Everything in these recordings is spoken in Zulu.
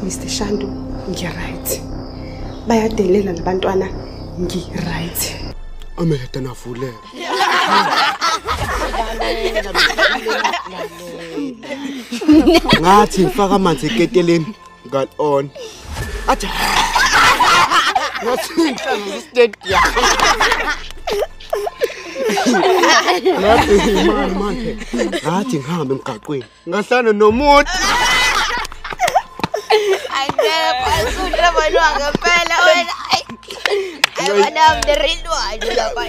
Mr. Shandu ngi-right. Bayadelela labantwana ngi-right. Ameheta navuleka. Ngathi ngifaka amanzi eketeleni ngal-on. Athi ngathi inhlanzi zistadium. Ngathi manje ngathi ngihambe emgaqweni ngahlana nomuntu. Angeke asudla bana ngempela wena. Ayabana the real one lapha.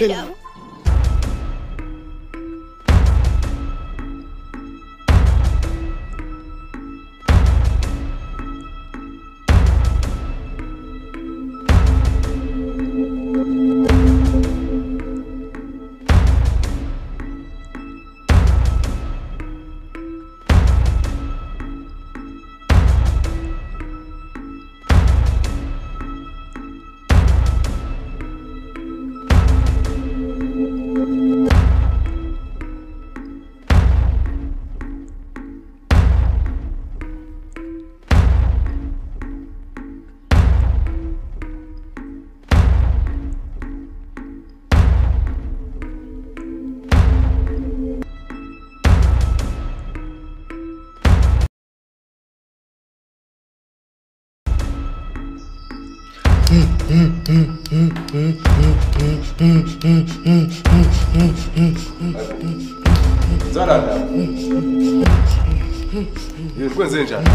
Zalala. Yini kwenze njani?